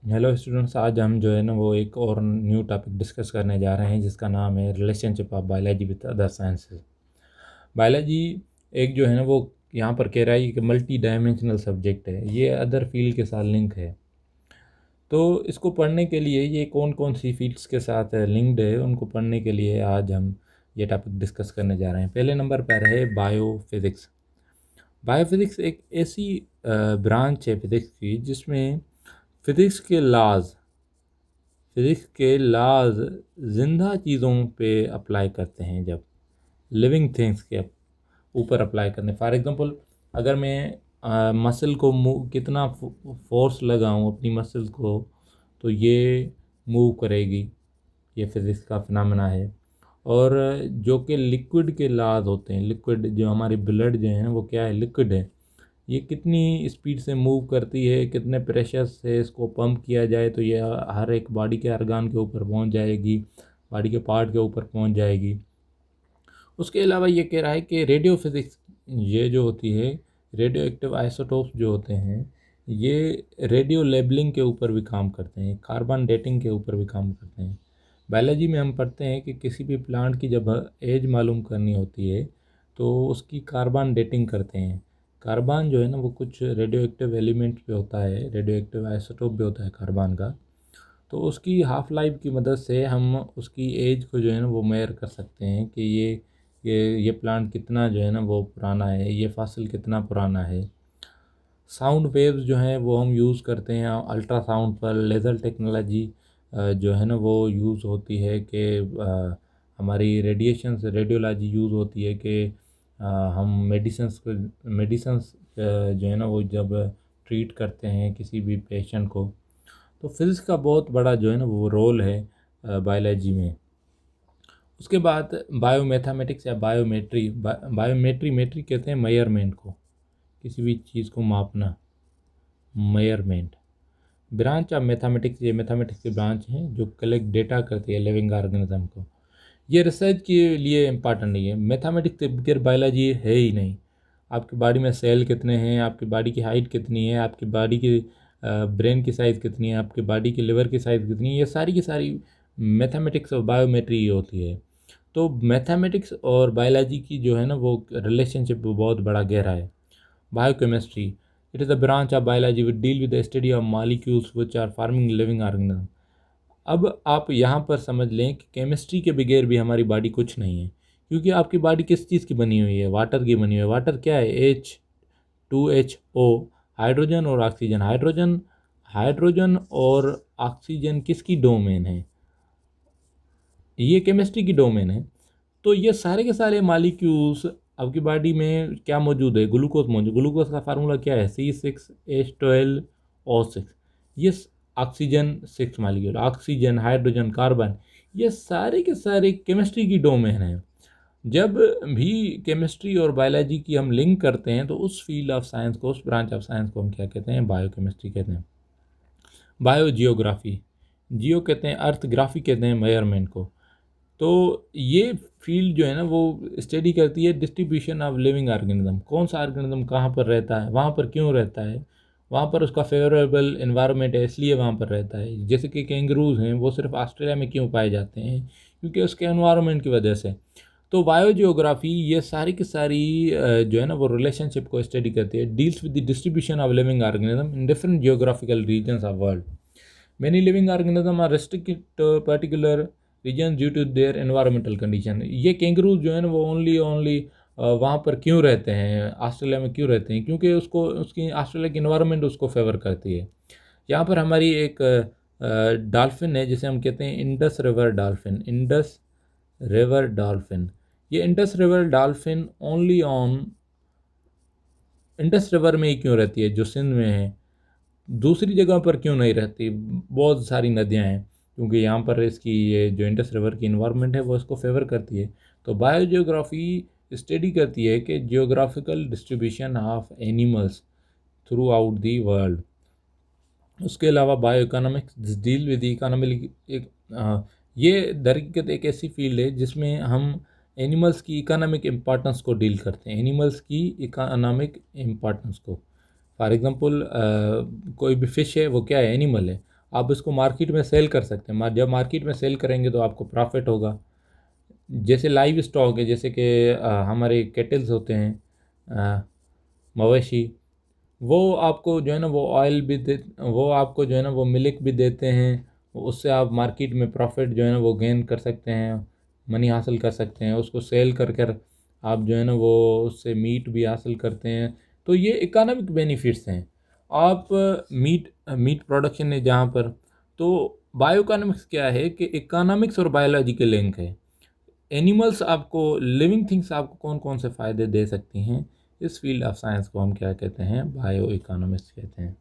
Hello students, आज हम जो है ना वो एक और न्यू टॉपिक डिस्कस करने जा रहे हैं जिसका नाम है relationship of biology with other sciences. Biology एक जो है ना वो यहाँ पर कह रहा है कि मल्टी डायमेंशनल सब्जेक्ट है, ये अदर फील्ड के साथ लिंक है। तो इसको पढ़ने के लिए ये कौन कौन सी फील्ड्स के साथ लिंक्ड है उनको पढ़ने के लिए आज हम ये टॉपिक डिस्कस करने जा रहे हैं। पहले नंबर पर है बायोफिज़िक्स। बायोफिज़िक्स एक ऐसी ब्रांच है फिज़िक्स की जिसमें फिज़िक्स के लाज जिंदा चीज़ों पे अप्लाई करते हैं। जब लिविंग थिंग्स के ऊपर अप्लाई करने, फॉर एग्जांपल अगर मैं मसल को मूव कितना फोर्स लगाऊं अपनी मसल को, तो ये मूव करेगी। ये फिज़िक्स का फिनोमेना है। और जो कि लिक्विड के लाज होते हैं, लिक्विड जो हमारी ब्लड जो है ना वो क्या है, लिक्विड है। ये कितनी स्पीड से मूव करती है, कितने प्रेशर से इसको पंप किया जाए तो ये हर एक बॉडी के ऑर्गन के ऊपर पहुंच जाएगी, बॉडी के पार्ट के ऊपर पहुंच जाएगी। उसके अलावा ये कह रहा है कि रेडियो फिज़िक्स ये जो होती है, रेडियो एक्टिव आइसोटोप्स जो होते हैं, ये रेडियो लेबलिंग के ऊपर भी काम करते हैं, कार्बन डेटिंग के ऊपर भी काम करते हैं। बायोलॉजी में हम पढ़ते हैं कि किसी भी प्लांट की जब एज मालूम करनी होती है तो उसकी कार्बन डेटिंग करते हैं। कार्बन जो है ना वो कुछ रेडियो एक्टिव एलिमेंट भी होता है, रेडियो एक्टिव आइसोटोप भी होता है कार्बन का। तो उसकी हाफ़ लाइफ की मदद से हम उसकी एज को जो है ना वो मेयर कर सकते हैं कि ये प्लांट कितना जो है ना वो पुराना है, ये फसल कितना पुराना है। साउंड वेव्स जो हैं वो हम यूज़ करते हैं अल्ट्रासाउंड पर। लेज़र टेक्नोलॉजी जो है ना वो यूज़ होती है कि हमारी रेडिएशन से रेडियोलॉजी यूज़ होती है कि हम मेडिसन्स जो है ना वो जब ट्रीट करते हैं किसी भी पेशेंट को, तो फिज़िक्स का बहुत बड़ा जो है ना वो रोल है बायोलॉजी में। उसके बाद बायोमैथमेटिक्स या बायोमेट्री मेट्री कहते हैं मेजरमेंट को, किसी भी चीज़ को मापना, मेजरमेंट। ब्रांच ऑफ मैथमेटिक्स, ये मैथमेटिक्स की ब्रांच है जो कलेक्ट डेटा करती है लिविंग ऑर्गेनिज्म को। ये रिसर्च के लिए इम्पॉर्टेंट नहीं है, मैथमेटिक्स के बगैर बायोलॉजी है ही नहीं। आपकी बॉडी में सेल कितने हैं, आपकी बॉडी की हाइट कितनी है, आपकी बॉडी की ब्रेन की साइज़ कितनी है, आपकी बॉडी की लिवर की साइज़ कितनी है, ये सारी की सारी मैथमेटिक्स और बायोमेट्री होती है। तो मैथमेटिक्स और बायोलॉजी की जो है ना वो रिलेशनशिप बहुत बड़ा गहरा है। Biochemistry, it is a branch of biology which deal with the study of molecules which are farming living organism. अब आप यहाँ पर समझ लें कि केमिस्ट्री के बगैर भी हमारी बॉडी कुछ नहीं है, क्योंकि आपकी बॉडी किस चीज़ की बनी हुई है, वाटर की बनी हुई है। वाटर क्या है, H2HO, हाइड्रोजन और ऑक्सीजन। हाइड्रोजन हाइड्रोजन और ऑक्सीजन किसकी डोमेन है, ये केमिस्ट्री की डोमेन है। तो ये सारे के सारे मालिक्यूल्स आपकी बॉडी में क्या मौजूद है, ग्लूकोज मौजूद। ग्लूकोज का फार्मूला क्या है, C6H12O6। ये oxygen 6 molecule, oxygen, hydrogen, carbon, ये सारे के सारे केमिस्ट्री की डोमेन है। जब भी केमिस्ट्री और बायोलॉजी की हम लिंक करते हैं तो उस फील्ड ऑफ साइंस को, उस ब्रांच ऑफ साइंस को हम क्या कहते हैं, बायोकेमिस्ट्री कहते हैं। बायो जियोग्राफी, जियो कहते हैं अर्थ, ग्राफी कहते हैं मेजरमेंट को। तो ये फील्ड जो है ना वो स्टडी करती है डिस्ट्रीब्यूशन ऑफ लिविंग ऑर्गेनिज्म। कौन सा ऑर्गेनिज्म कहाँ पर रहता है, वहाँ पर क्यों रहता है, वहाँ पर उसका फेवरेबल इन्वायरमेंट है इसलिए वहाँ पर रहता है। जैसे कि कैंगरूज हैं, वो सिर्फ ऑस्ट्रेलिया में क्यों पाए जाते हैं, क्योंकि उसके इन्वायरमेंट की वजह से। तो बायोजियोग्राफी ये सारी की सारी जो है ना वो रिलेशनशिप को स्टडी करती है। Deals with the distribution of living organism in different geographical regions of world. Many living organisms are restricted to particular regions due to their environmental condition। ये कैंगरू जो है ना वो ओनली वहाँ पर क्यों रहते हैं, ऑस्ट्रेलिया में क्यों रहते हैं, क्योंकि उसको उसकी ऑस्ट्रेलिया की इन्वायरमेंट उसको फेवर करती है। यहाँ पर हमारी एक डॉल्फिन है जिसे हम कहते हैं Indus river dolphin. Indus river dolphin, ये Indus river dolphin only on Indus river में ही क्यों रहती है, जो सिंध में है, दूसरी जगह पर क्यों नहीं रहती। बहुत सारी नदियाँ हैं, क्योंकि यहाँ पर इसकी ये जो इंडस रिवर की इन्वायरमेंट है वो इसको फेवर करती है। तो बायोजियोग्राफी स्टडी करती है कि geographical distribution of animals through out the world. उसके अलावा bio economics deal with economic एक ये दरअसल एक ऐसी फील्ड है जिसमें हम एनिमल्स की इकोनॉमिक इम्पोर्टेंस को डील करते हैं, एनिमल्स की इकोनॉमिक इम्पोर्टेंस को। फॉर एग्ज़ाम्पल कोई भी फ़िश है वो क्या है, एनिमल है। आप इसको मार्केट में सेल कर सकते हैं। जब मार्केट में सेल करेंगे तो आपको प्रॉफिट होगा। जैसे लाइव स्टॉक है, जैसे कि हमारे केटल्स होते हैं, मवेशी, वो आपको जो है ना वो ऑयल भी दे, वो आपको जो है ना वो मिल्क भी देते हैं। उससे आप मार्केट में प्रॉफिट जो है ना वो गेन कर सकते हैं, मनी हासिल कर सकते हैं। उसको सेल कर कर आप जो है ना वो उससे मीट भी हासिल करते हैं। तो ये इकोनॉमिक बेनिफिट्स हैं। आप मीट मीट प्रोडक्शन है जहाँ पर, तो बायो इकोनॉमिक्स क्या है कि इकोनॉमिक्स और बायोलॉजी के लिंक है। एनिमल्स आपको, लिविंग थिंग्स आपको कौन कौन से फ़ायदे दे सकती हैं, इस फील्ड ऑफ साइंस को हम क्या कहते हैं, बायो इकोनॉमिक्स कहते हैं।